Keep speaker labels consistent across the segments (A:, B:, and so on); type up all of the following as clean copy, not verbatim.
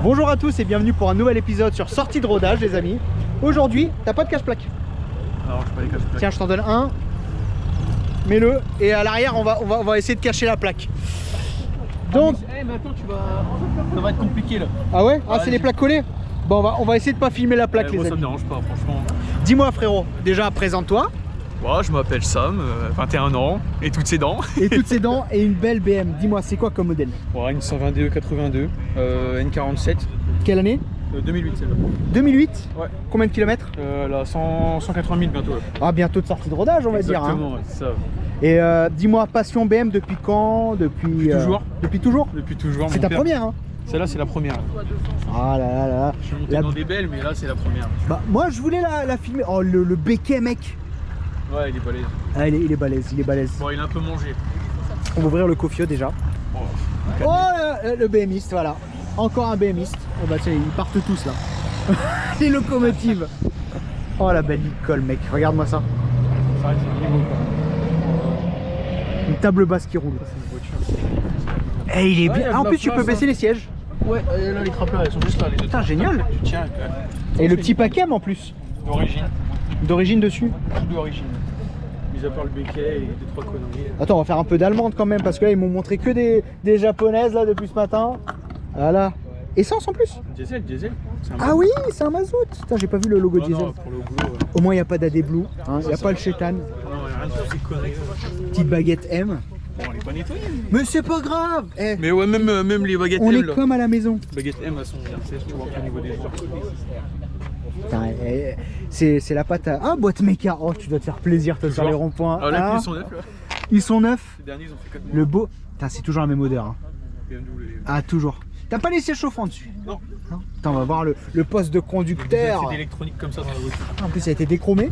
A: Bonjour à tous et bienvenue pour un nouvel épisode sur Sortie de rodage les amis. Aujourd'hui, t'as pas de cache-plaque?
B: Non, je pas les cache-plaques.
A: Tiens, je t'en donne un. Mets-le et à l'arrière on va essayer de cacher la plaque. Donc...
B: mais attends, ça va être compliqué là.
A: Ah ouais? Ah, c'est les plaques collées? Bon, on va essayer de pas filmer la plaque les
B: moi,
A: amis.
B: ça me dérange pas franchement.
A: Dis-moi frérot, déjà présente-toi.
B: Moi, je m'appelle Sam, 21 ans et toutes ses dents.
A: Et toutes ses dents et une belle BM. Dis-moi, c'est quoi comme modèle?
B: Bon, une 122 82, N47.
A: Quelle année?
B: 2008 celle-là.
A: 2008?
B: Ouais.
A: Combien de kilomètres?
B: Là, 180 000 bientôt. Là.
A: Ah, bientôt de sortie de rodage on va dire.
B: Exactement, ouais, c'est ça.
A: Et dis-moi, passion BM depuis quand? Depuis
B: toujours.
A: Depuis toujours?
B: Depuis toujours.
A: C'est ta première hein?
B: Celle-là, c'est la première.
A: Ah là là là.
B: Je suis monté dans des belles, mais là, c'est la première.
A: Bah, moi, je voulais la filmer. Oh, le béquet, mec.
B: Ouais, il est balèze.
A: Ah, il est balèze, il est balèze.
B: Bon, il a un peu mangé.
A: On va ouvrir le cofio déjà.
B: Oh,
A: le BMiste, voilà. Encore un BMiste. Oh bah tiens, ils partent tous là. Les locomotives. Oh la belle Nicole, mec. Regarde-moi ça.
B: Ça reste un niveau, quoi.
A: Une table basse qui roule.
B: C'est une voiture.
A: Et il est
B: Ouais,
A: bien.
B: y a de
A: Ah, en
B: la
A: plus, tu peux
B: place,
A: baisser les sièges.
B: Ouais, là, les trappes là, elles sont juste là, les deux.
A: Putain, génial.
B: Tu tiens,
A: Et le petit paquet en plus.
B: d'origine.
A: D'origine dessus.
B: Tout d'origine. Mis à part le béquet et 2-3 conneries.
A: Attends, on va faire un peu d'allemande quand même parce que là, ils m'ont montré que des japonaises là depuis ce matin. Voilà. Essence en plus.
B: Diesel.
A: Ah oui, c'est un mazout. Putain, j'ai pas vu le logo diesel.
B: Non, pour le boulot.
A: Au moins, il n'y a pas d'AD Blue. Hein. Il n'y a pas le chétan.
B: Non, il n'y a rien de toutes ces conneries.
A: Petite baguette M.
B: Bon, on est pas nettoyé.
A: Mais c'est pas grave. Eh,
B: Mais ouais, même les baguettes
A: on
B: M
A: est
B: là.
A: comme à la maison.
B: Baguettes M, elles sont bien sèches, tu vois, au niveau des heures.
A: Putain, c'est la pâte à... Ah, boîte méca. Oh, tu dois te faire plaisir toi, sur les ronds-points.
B: Ah, là,
A: Ah,
B: ils sont neufs là.
A: ils sont neufs.
B: Les derniers, ils ont fait 4
A: Le beau... Putain, c'est toujours la même odeur. Hein.
B: BMW.
A: Ah, toujours. T'as pas les sièges chauffants dessus?
B: Non.
A: Non. Attends, on va voir le poste de conducteur.
B: C'est d'électronique comme ça dans la voiture.
A: En plus, ça a été déchromé.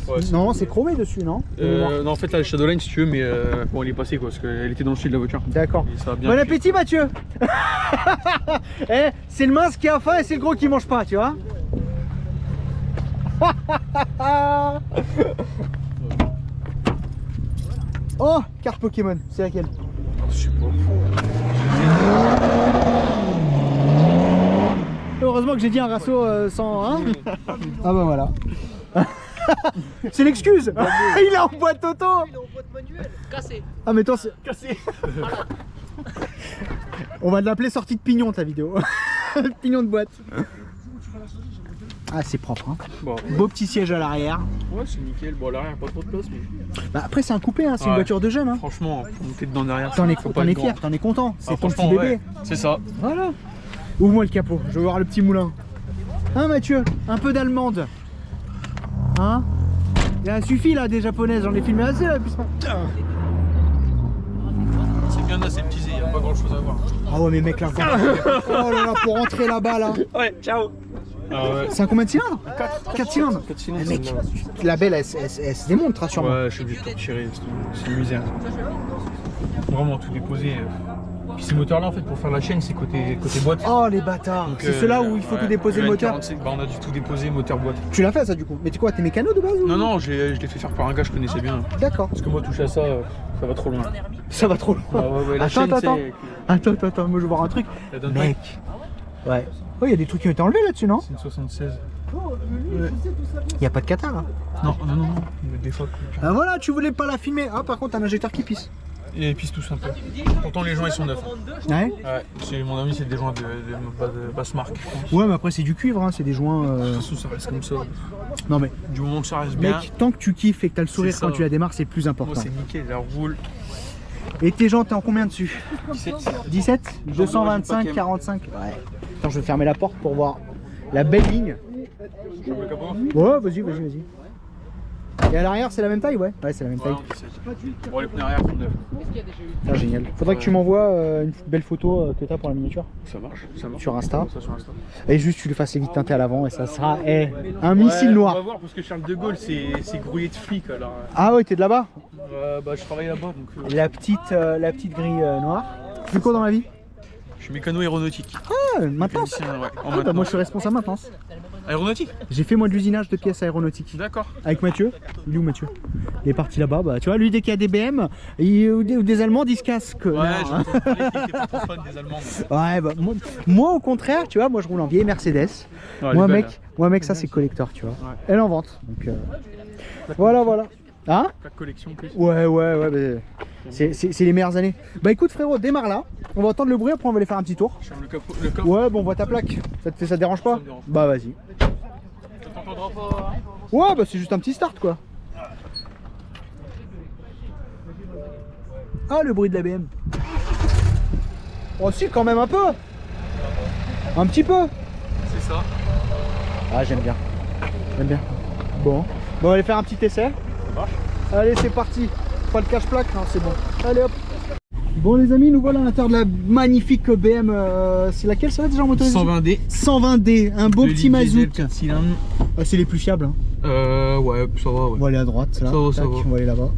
B: Ouais,
A: Non, c'est chromé dessus, non?
B: non, en fait, là, le Shadowline, si tu veux, mais bon, il est passé quoi, parce qu'elle était dans le style de la voiture.
A: D'accord.
B: Et ça a bien
A: Bon
B: pris.
A: appétit, Mathieu. Eh, c'est le mince qui a faim et c'est le gros qui mange pas, tu vois. Oh, carte Pokémon, c'est laquelle?
B: Je sais pas.
A: Heureusement que j'ai dit un rasso sans... Hein. Ah bah voilà. C'est l'excuse. Il est en boîte auto.
C: Il est en boîte manuelle, cassé.
A: Ah mais toi c'est...
B: Cassé.
A: On va l'appeler sortie de pignon ta vidéo. Pignon de boîte. Ah c'est propre hein.
B: Bon.
A: Beau petit siège à l'arrière.
B: Ouais, c'est nickel. Bon, à l'arrière, pas trop de place, mais.
A: Bah après c'est un coupé hein, c'est une
B: Ouais.
A: voiture de jeune hein.
B: Franchement, pour monter dedans derrière,
A: T'en es,
B: faut pas être
A: fier,
B: grand.
A: t'en es content. C'est
B: Ah,
A: ton petit
B: franchement,
A: bébé.
B: ouais, c'est ça.
A: Voilà. Ouvre-moi le capot, je veux voir le petit moulin. Hein Mathieu, un peu d'allemande. Hein? Ça suffit là des japonaises, j'en ai filmé assez là depuis ce matin.
B: C'est bien aseptisé, il n'y a pas grand chose à voir.
A: Ah ouais mais mec là, oh là là, pour rentrer là-bas là.
B: Ouais, ciao. Ah ouais.
A: C'est un combien de cylindres? 4 cylindres.
B: 4 cylindres.
A: Eh, mec,
B: celle-là.
A: la belle elle se démonte rassure-moi.
B: Ouais, je suis obligé de tout retirer, c'est une misère. Vraiment tout déposé. Puis ces moteurs là en fait pour faire la chaîne c'est côté boîte.
A: Oh les bâtards.
B: Donc,
A: C'est ceux-là où il faut
B: ouais,
A: tout déposer le moteur.
B: N47, bah, on a dû tout déposer moteur boîte.
A: Tu l'as fait ça du coup? Mais tu quoi, t'es mécano de base ou...
B: Non, je l'ai fait faire par un gars que je connaissais bien.
A: D'accord.
B: Parce que moi toucher à ça, ça va trop loin.
A: Ça va trop loin.
B: Ah ouais, la
A: Attends,
B: chaîne,
A: attends.
B: c'est-
A: Attends, moi je veux voir un truc.
B: Elle donne pas.
A: Mec. Ouais. Oh, il y a des trucs qui ont été enlevés là-dessus, non?
B: C'est une 76.
A: Il y a pas de cata là.
B: Non, mais des fois.
A: Ah voilà, tu voulais pas la filmer. Ah par contre, un injecteur qui pisse.
B: Et ils pissent tous un peu. Pourtant les gens ils sont neufs.
A: Ouais.
B: Ouais, c'est mon ami, c'est des joints de basse marque. Je pense.
A: Ouais, mais après c'est du cuivre, hein, c'est des joints.
B: De toute façon, ça reste comme ça.
A: Non mais,
B: Du moment que ça reste bien,
A: mec, tant que tu kiffes et que t'as le sourire
B: C'est ça.
A: quand tu la démarres, c'est le plus
B: moi
A: important.
B: c'est nickel, elle roule.
A: Et tes gens, t'es en combien dessus?
B: 17.
A: 17
B: J'en
A: 225,
B: ai
A: 45. Ouais. Attends, je vais fermer la porte pour voir la belle ligne.
B: J'ouvre le capot.
A: Ouais, vas-y. Et à l'arrière, c'est la même taille? Ouais, c'est la même taille.
B: Ouais, 17. Bon, les pneus arrière sont neufs.
A: Ah, génial. Faudrait que tu m'envoies une belle photo que t'as pour la miniature
B: Ça marche.
A: sur Insta.
B: Ça sur Insta.
A: Et juste, tu le fasses vite teinter à l'avant et ça sera un missile
B: On va
A: noir.
B: voir parce que Charles de Gaulle c'est grouillé de flics alors.
A: Ah ouais, t'es de là-bas?
B: Bah je travaille là-bas donc.
A: La petite grille noire. Tu fais quoi dans la vie?
B: Je suis mécano aéronautique.
A: Ah, maintenance.
B: Mécanicien, ouais, en
A: Ah, bah
B: maintenance.
A: moi je suis responsable maintenance.
B: Aéronautique.
A: J'ai fait moi de l'usinage de pièces aéronautiques.
B: D'accord.
A: Avec Mathieu. Il est où Mathieu? Il est parti là-bas. Bah, tu vois, lui dès qu'il y a des BM ou des Allemands, il se casse.
B: Ouais, j'entends parler qu'il était pas trop fan des Allemands.
A: Ouais, bah, moi au contraire, tu vois, moi je roule en vieille Mercedes.
B: Ouais,
A: Moi mec, ça c'est collector, tu vois.
B: Ouais.
A: Elle en vente. Donc voilà. Hein?
B: La collection plus.
A: Ouais, bah, c'est les meilleures années. Bah écoute frérot, démarre là. On va entendre le bruit, après on va aller faire un petit tour.
B: Le coffre.
A: Ouais, bon, on voit ta plaque. Ça te dérange pas?
B: Ça me dérange pas.
A: Bah vas-y.
B: Ça t'entendra pas.
A: Ouais, bah c'est juste un petit start quoi. Ah, le bruit de la BM. Oh si, quand même un peu. Un petit peu.
B: C'est ça.
A: Ah, j'aime bien. Bon, on va aller faire un petit essai.
B: Ça marche.
A: Allez, c'est parti. Pas de cache-plaque, non, c'est bon. Allez hop. Bon les amis, nous voilà à l'intérieur de la magnifique BM. C'est laquelle ça là déjà en motorisation?
B: 120D.
A: 120D, un beau petit mazout.
B: 4 cylindres.
A: Ah, c'est les plus fiables. Hein.
B: Ouais, ça va, ouais.
A: On va aller à droite, là.
B: Ça va.
A: On va aller là-bas.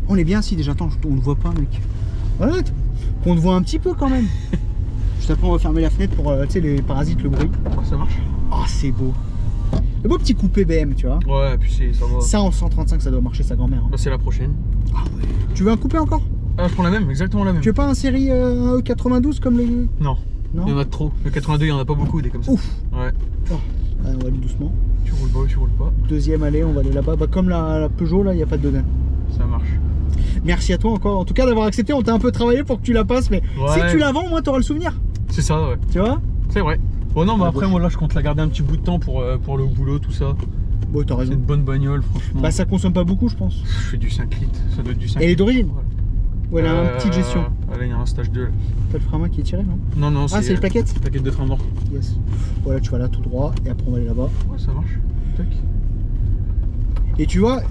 A: On est bien assis déjà. Attends, on ne voit pas, mec. Voilà, qu'on te voit un petit peu quand même. Juste après, on va fermer la fenêtre pour tu sais, les parasites, le bruit.
B: Ça marche.
A: Oh, c'est beau. Le beau petit coupé BM, tu vois.
B: Ouais, puis ça va.
A: Ça en 135, ça doit marcher sa grand-mère. Hein.
B: Bah, c'est la prochaine.
A: Ah ouais. Tu veux un coupé encore?
B: Ah, je prends la même, exactement la même.
A: Tu veux pas un série un E92 comme les.
B: Non.
A: Non.
B: Il y en a trop. Le 82, il y en a pas beaucoup des comme ça.
A: Ouf.
B: Ouais.
A: Oh. Allez, on va aller doucement.
B: Tu roules pas ou tu roules pas.
A: Deuxième allée, on va aller là-bas. Bah, comme la Peugeot, là, il n'y a pas de dedans.
B: Ça marche.
A: Merci à toi encore, en tout cas d'avoir accepté. On t'a un peu travaillé pour que tu la passes, mais
B: Ouais.
A: si tu la vends, moi, t'auras le souvenir.
B: C'est ça, ouais.
A: Tu vois?
B: C'est vrai. Bon, non, mais
A: Ah,
B: après,
A: bon.
B: moi là, je compte la garder un petit bout de temps pour le boulot, tout ça.
A: Bon, t'as
B: C'est
A: raison.
B: une bonne bagnole, franchement.
A: Bah, ça consomme pas beaucoup, je pense.
B: Je fais du 5 litres. Ça doit être du 5
A: Elle est
B: litres.
A: d'origine?
B: Ouais.
A: Ou elle a une petite gestion?
B: Là, il y a un stage 2. Là.
A: T'as le frein à main qui est tiré, non?
B: Non,
A: Ah, c'est les plaquettes?
B: Plaquettes de frein mort.
A: Yes. Voilà, tu vas là tout droit et après on va aller là-bas.
B: Ouais, ça marche. Tac.
A: Et tu vois,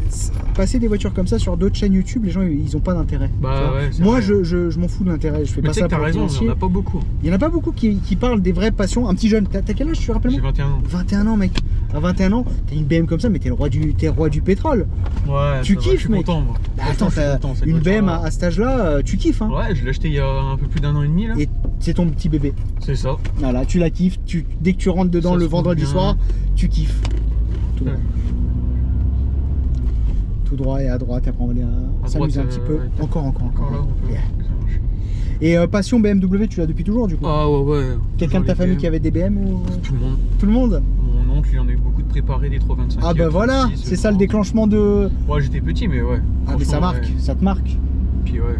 A: passer des voitures comme ça sur d'autres chaînes YouTube, les gens ils ont pas d'intérêt.
B: Bah
A: tu vois.
B: ouais, c'est
A: moi
B: vrai.
A: je m'en fous de l'intérêt, je fais
B: Mais
A: pas
B: tu sais
A: ça
B: que t'as
A: pour le
B: raison, il
A: financier.
B: y en a pas beaucoup.
A: Il y en a pas beaucoup qui parlent des vraies passions. Un petit jeune, t'as quel âge, tu rappelles
B: J'ai
A: moi?
B: 21 ans.
A: 21 ans, mec. À 21 ans, t'as une BM comme ça, mais t'es le roi du pétrole.
B: Ouais,
A: Tu
B: ça va,
A: kiffes,
B: je suis
A: mec.
B: content, moi.
A: Bah,
B: Franchement,
A: attends,
B: je suis
A: t'as
B: content, cette
A: une BM
B: voiture-là.
A: à cet âge-là, tu kiffes. Hein.
B: Ouais, je l'ai acheté il y a un peu plus d'un an et demi là.
A: Et c'est ton petit bébé.
B: C'est ça.
A: Voilà, tu la kiffes. Dès que tu rentres dedans
B: Ça
A: le
B: se roule
A: vendredi
B: bien.
A: soir, tu kiffes. Tout droit.
B: Ouais.
A: Tout droit et à droite, après on va aller
B: À
A: s'amuser un
B: droite,
A: petit peu.
B: ouais,
A: Encore.
B: Encore là, on peut.
A: Yeah.
B: Ça marche.
A: Et passion BMW, tu l'as depuis toujours du coup?
B: Ah ouais.
A: Quelqu'un de ta famille qui avait des BM ou...
B: Tout le monde.
A: Tout le monde?
B: Mon oncle, il en a eu beaucoup de préparés, des 325.
A: Ah bah voilà, c'est ça le déclenchement de...
B: Ouais, j'étais petit, mais ouais.
A: Ah mais ça
B: Franchement,
A: marque,
B: ouais.
A: ça te marque.
B: Puis ouais.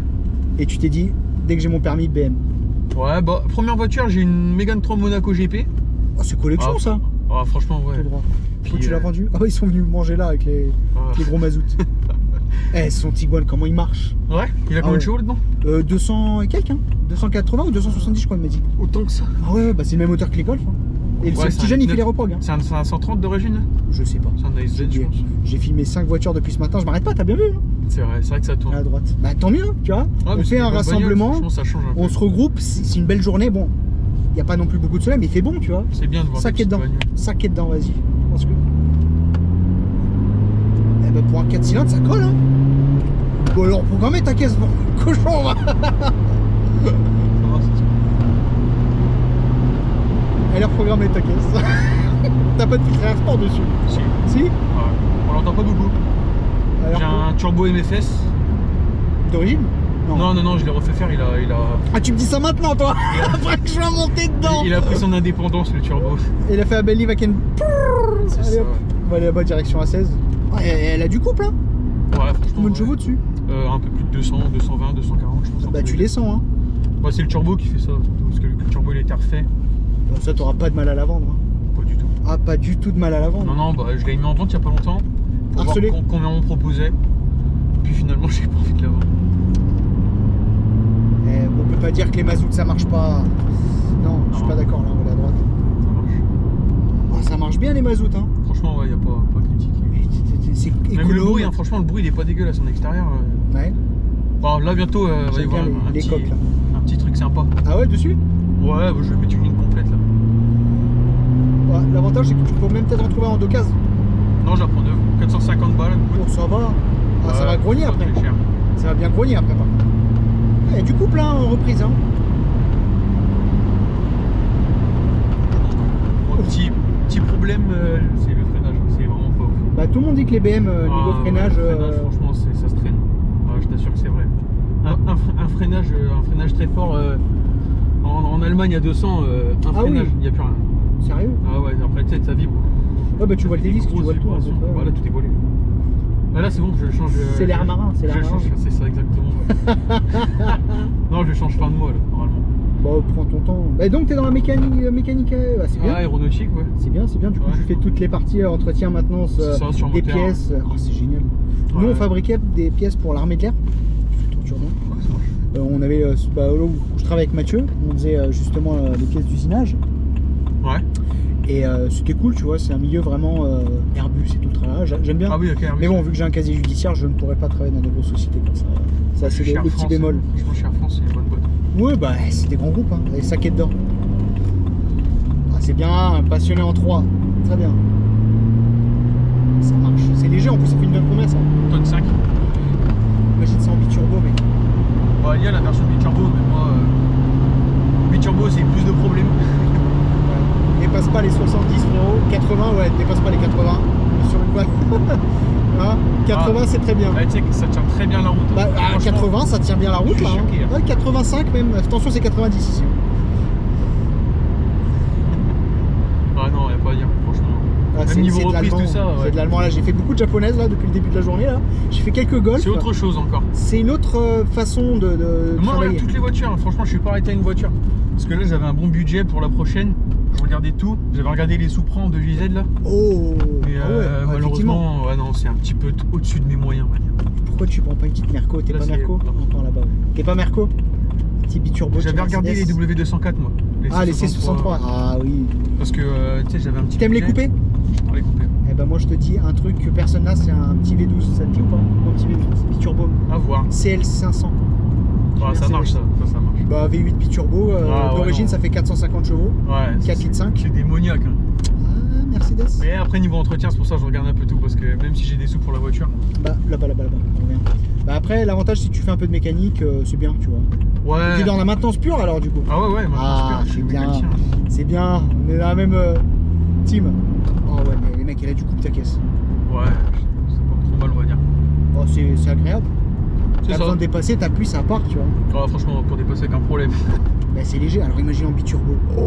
A: Et tu t'es dit, dès que j'ai mon permis BM.
B: Ouais, bah, première voiture, j'ai une Mégane 3 Monaco GP.
A: Oh, c'est collection ça.
B: Ah, franchement, ouais.
A: Tout droit.
B: Puis,
A: Où tu l'as vendu? Ah bah ils sont venus manger là avec les gros mazout. Eh, son Tiguan, comment il marche?
B: Ouais, il a combien
A: ouais.
B: de chevaux dedans?
A: 200 et quelques, hein. 280 ou 270 je crois il m'a dit.
B: Autant que ça.
A: Ah ouais, bah c'est le même moteur que les Golf. Hein. Et
B: Ouais,
A: ce
B: c'est
A: petit
B: un
A: jeune il fait
B: 9.
A: les reprogs. Hein.
B: C'est un 130 d'origine?
A: Je sais pas.
B: C'est un ASZ, je pense.
A: J'ai filmé 5 voitures depuis ce matin, je m'arrête pas, t'as bien vu hein.
B: C'est vrai que ça tourne.
A: À la droite. Bah tant mieux, tu vois.
B: Ouais,
A: On
B: mais c'est
A: fait
B: des
A: un
B: bonnes bagnoles,
A: rassemblement,
B: franchement, ça change un peu.
A: on se regroupe, c'est une belle journée. Bon, il n'y a pas non plus beaucoup de soleil, mais il fait bon, tu vois.
B: C'est bien de voir
A: Ça
B: des
A: qui est
B: petites
A: dedans.
B: bagnoles.
A: Ça qui est dedans, vas-y. Parce que. Eh ben pour un 4 cylindres, ça colle, hein. Bon, alors programmer ta caisse, bon. Cochon, va.
B: Ça va, ça se
A: Elle a reprogrammé ta caisse. T'as pas de filtre air sport dessus.
B: Si.
A: Si?
B: Ouais. On l'entend pas beaucoup.
A: Alors,
B: J'ai un turbo MFS.
A: d'origine?
B: Non, je l'ai refait faire, il a...
A: Ah, tu me dis ça maintenant, toi. Après que je sois monté dedans.
B: Il a pris son indépendance, le turbo.
A: Il a fait un belly vac and...
B: C'est
A: Allez
B: ça.
A: hop, on va aller là-bas direction A16. Ouais, elle a du couple, hein.
B: Ouais, franchement.
A: Combien de
B: ouais.
A: chevaux dessus?
B: Un peu plus de 200, 220, 240, je pense.
A: Bah tu les sens, hein.
B: Ouais, c'est le turbo qui fait ça, surtout, parce que le turbo il a été refait.
A: Bon, ça t'auras pas de mal à la vendre, hein.
B: Pas du tout.
A: Ah, pas du tout de mal à la vendre.
B: Non, bah je l'ai mis en vente il y a pas longtemps. Pour voir
A: Harcelé.
B: combien on proposait. Puis finalement, j'ai pas envie de la vendre.
A: Eh, on peut pas dire que les mazouts ça marche pas. Non, je suis
B: Non.
A: pas d'accord, là, on va aller à droite.
B: Ça marche.
A: Ah, ça marche bien les mazouts, hein.
B: Franchement, ouais, y a pas de critique.
A: C'est
B: Même
A: écolo.
B: le bruit, hein, franchement, le bruit il est pas dégueulasse en extérieur.
A: Ouais.
B: Bon, là bientôt, va y
A: J'aime
B: avoir
A: bien les coques, là.
B: un petit truc sympa.
A: Ah ouais, dessus?
B: Ouais, bah, je vais mettre une ligne complète là.
A: Ouais, l'avantage c'est que tu peux même peut-être en trouver en d'occasion.
B: Non, je la prends neuve. 450 balles.
A: Bon, ça va. Ah, ça
B: Ouais,
A: va grogner
B: pas
A: après.
B: très cher.
A: Ça va bien grogner après, par contre. Et du couple, hein, en reprise, hein.
B: c'est le freinage, c'est vraiment pas ouf.
A: Bah tout le monde dit que les BM niveau freinage.
B: Le freinage, franchement, ça se traîne. Je t'assure que c'est vrai. Un freinage très fort en Allemagne à 200, freinage, il n'y a plus rien.
A: Sérieux?
B: Ah ouais, après tu sais, ça vibre.
A: Ouais, bah tu vois le disques, tu vois le tout.
B: Voilà, tout est volé. Là c'est bon, je change.
A: C'est l'air marin, c'est l'air marin.
B: C'est ça exactement. Ouais. Non, je change fin de mois là, normalement.
A: Bon, prends ton temps. Bah donc t'es dans la mécanique, bah, c'est bien.
B: Aéronautique, ouais.
A: C'est bien, c'est bien. Du coup, tu fais toutes les parties entretien, maintenance, des pièces. Oh, c'est génial. Nous, on fabriquait des pièces pour l'armée de l'air. Tu fais le tour d'urbain. On avait, là où je travaille avec Mathieu, on faisait justement les pièces d'usinage.
B: Ouais.
A: Et c'était cool, tu vois, c'est un milieu vraiment Airbus et tout le travail. J'aime bien.
B: Ah oui, ok.
A: Mais bon, vu que j'ai un casier judiciaire, je ne pourrais pas travailler dans des grosses sociétés comme ça. Ça, c'est le petit bémol.
B: Franchement, chez Air France, c'est une bonne boîte.
A: Ouais, bah, c'est des grands groupes, hein, et ça qui est dedans. Ah, c'est bien, passionné en 3. Très bien. Ça marche. C'est léger, en plus, ça fait une bonne combien ça?
B: Tonne 5.
A: Imagine ça en biturbo, mec.
B: Bah, il y a la version biturbo, mais moi, biturbo, c'est plus de problèmes.
A: Dépasse pas les 70, frérot. 80, ouais, dépasse pas les 80 sur une voie. Hein, 80, c'est très bien.
B: Tu sais que ça tient très bien la route.
A: Bah, à 80, ça tient bien la route là.
B: Choqué, hein.
A: Ouais, 85 même. Attention, c'est 90 ici.
B: Ah non, y a pas à dire, franchement.
A: Ah,
B: même niveau reprise, tout ça.
A: C'est
B: Ouais.
A: de l'allemand là. J'ai fait beaucoup de japonaises là depuis le début de la journée là. J'ai fait quelques golfs.
B: C'est autre chose encore.
A: C'est une autre façon de
B: Moi, je
A: travailler.
B: regarde toutes les voitures. Hein. Franchement, je suis pas arrêté à une voiture. Parce que là, j'avais un bon budget pour la prochaine. Je regardais tout. J'avais regardé les Supra de JZ là.
A: Oh.
B: Mais
A: Ah ouais, effectivement.
B: malheureusement, ouais, non, c'est un petit peu au-dessus de mes moyens, on va dire.
A: Pourquoi tu prends pas une petite Merco? T'es
B: Là,
A: pas
B: c'est-
A: Merco? Attends là-bas. T'es pas Merco? Petit biturbo.
B: J'avais regardé les W204 moi.
A: Ah, les C63. Ah oui.
B: Parce que tu sais, j'avais un petit.
A: T'aimes les
B: budget.
A: coupés?
B: J'adore les coupés.
A: Eh ben moi je te dis un truc que personne n'a, c'est un petit V12. Ça te dit ou pas? Un petit V12 biturbo.
B: À voir.
A: CL500.
B: Ah, ça marche, ça marche.
A: Bah V8 biturbo,
B: Ah, ouais,
A: d'origine
B: non.
A: ça fait 450 chevaux.
B: Ouais.
A: 4 litres 5.
B: C'est démoniaque. Hein.
A: Ah, Mercedes.
B: Mais après, niveau entretien, c'est pour ça que je regarde un peu tout. Parce que même si j'ai des sous pour la voiture.
A: Bah là-bas, on revient. Bah après, l'avantage si tu fais un peu de mécanique, c'est bien, tu vois.
B: Ouais.
A: Tu es dans la maintenance pure alors du coup.
B: Ah ouais, ouais,
A: Ah,
B: je suis
A: c'est bien.
B: mécanicien.
A: C'est bien, on est dans la même team. Oh ouais, mais les mecs, il a du coup ta caisse.
B: Ouais, c'est pas trop mal, on va dire.
A: Oh, c'est agréable.
B: C'est
A: T'as
B: ça.
A: besoin de dépasser, t'appuies, ça part, tu vois.
B: Ah, franchement, pour dépasser avec un problème.
A: Bah c'est léger, alors imagine en biturbo. Oh.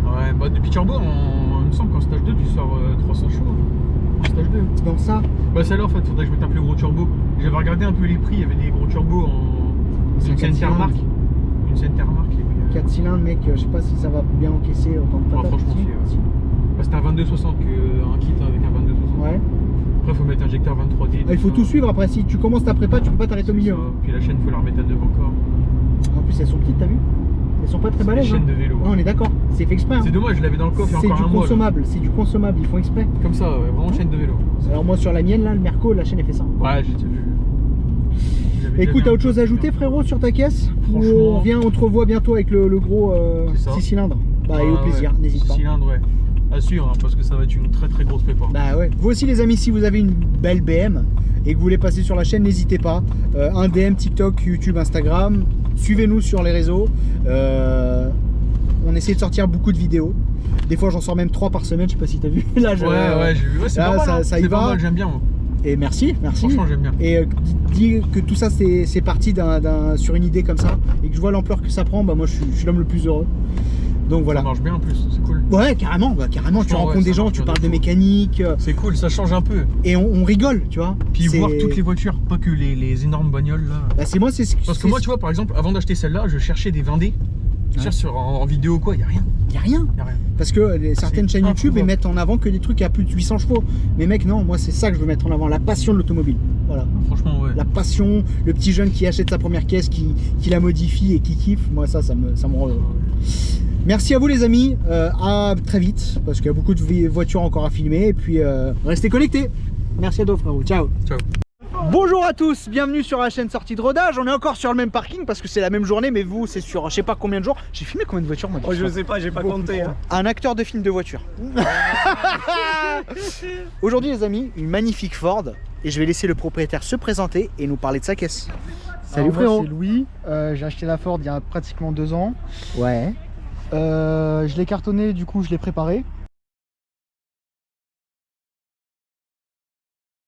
B: Ouais, bah depuis turbo, il me semble qu'en stage 2, tu sors 300 chevaux. En stage 2.
A: Dans ça,
B: Bah celle-là, en fait, faudrait que je mette un plus gros turbo. J'avais regardé un peu les prix, il y avait des gros turbos en.
A: C'est
B: Une
A: un 4
B: Centermark. Une Centermark.
A: 4 cylindres, mec, je sais pas si ça va bien encaisser autant de patates.
B: franchement, si, ouais. Bah, c'était un 2260 un kit avec un 2260.
A: Ouais.
B: Après, faut mettre injecteur 23D.
A: Ah, il faut tout suivre après, si tu commences ta prépa, tu peux pas t'arrêter au milieu.
B: Puis la chaîne, faut la remettre à 9 encore.
A: En plus, elles sont petites, t'as vu? Elles sont pas très
B: C'est
A: balèzes.
B: des chaînes de vélo.
A: Ouais, on est d'accord, c'est fait exprès. Hein.
B: C'est dommage, je l'avais dans le coffre il y a
A: C'est
B: encore
A: du
B: un mois. là.
A: consommable, c'est du consommable, ils font exprès.
B: Comme ça, ouais, vraiment chaîne de vélo.
A: Alors moi sur la mienne là, le Merco, la chaîne elle fait ça.
B: Ouais, j'ai déjà vu. J'avais
A: Écoute,
B: déjà
A: t'as
B: vu
A: autre chose à
B: un
A: ajouter
B: peu.
A: frérot sur ta caisse? Ou
B: Franchement-
A: on te revoit bientôt avec le gros
B: C'est ça.
A: 6 cylindres. Bah et
B: Ah,
A: au plaisir,
B: ouais.
A: n'hésite pas.
B: Cylindre, ouais. Assure, hein, parce que ça va être une très très grosse prépa.
A: Bah ouais. Vous aussi les amis, si vous avez une belle BM et que vous voulez passer sur la chaîne, n'hésitez pas. Un DM, TikTok, YouTube, Instagram. Suivez-nous sur les réseaux. On essaie de sortir beaucoup de vidéos. Des fois j'en sors même 3 par semaine, je sais pas si t'as vu. Là,
B: Ouais, j'ai vu. Ouais, c'est
A: là,
B: pas mal.
A: ça-
B: hein.
A: ça y
B: C'est pas
A: va.
B: mal, j'aime bien. Moi.
A: Et merci.
B: Franchement, j'aime bien.
A: Et dis que tout ça c'est parti sur une idée comme ça et que je vois l'ampleur que ça prend, bah moi je suis l'homme le plus heureux. Donc voilà.
B: Ça marche bien en plus, c'est cool.
A: Ouais, carrément, tu
B: Franchement,
A: rencontres
B: ouais,
A: des
B: ça
A: gens,
B: marche
A: tu
B: bien
A: parles
B: de
A: de
B: fou.
A: mécanique
B: C'est cool, ça change un peu.
A: et on rigole, tu vois.
B: Puis
A: C'est-
B: voir toutes les voitures, pas que les énormes bagnoles là.
A: Bah c'est moi, c'est ce
B: Parce que moi, tu vois, par exemple, avant d'acheter celle-là, je cherchais des Vendées. Je cherche en vidéo quoi, y a rien.
A: y a rien.
B: Y a rien.
A: Parce que certaines
B: C'est
A: chaînes YouTube
B: introuvable.
A: elles mettent en avant que des trucs à plus de 800 chevaux. Mais mec, non, moi c'est ça que je veux mettre en avant, la passion de l'automobile. Voilà.
B: Franchement, ouais.
A: La passion, le petit jeune qui achète sa première caisse, qui la modifie et qui kiffe, moi ça me rend heureux. Merci à vous les amis, à très vite, parce qu'il y a beaucoup de voitures encore à filmer, et puis restez connectés. Merci à toi frérot, ciao.
B: Ciao.
A: Bonjour à tous, bienvenue sur la chaîne Sortie de Rodage. On est encore sur le même parking parce que c'est la même journée, mais vous c'est sur je sais pas combien de jours. J'ai filmé combien de voitures moi?
C: Oh, je sais pas, j'ai pas compté. Hein.
A: Un acteur de film de voiture. Aujourd'hui les amis, une magnifique Ford, et je vais laisser le propriétaire se présenter et nous parler de sa caisse. Salut
D: Alors, moi,
A: frérot.
D: c'est Louis, j'ai acheté la Ford il y a pratiquement 2 ans.
A: Ouais.
D: Je l'ai cartonné, du coup je l'ai préparé.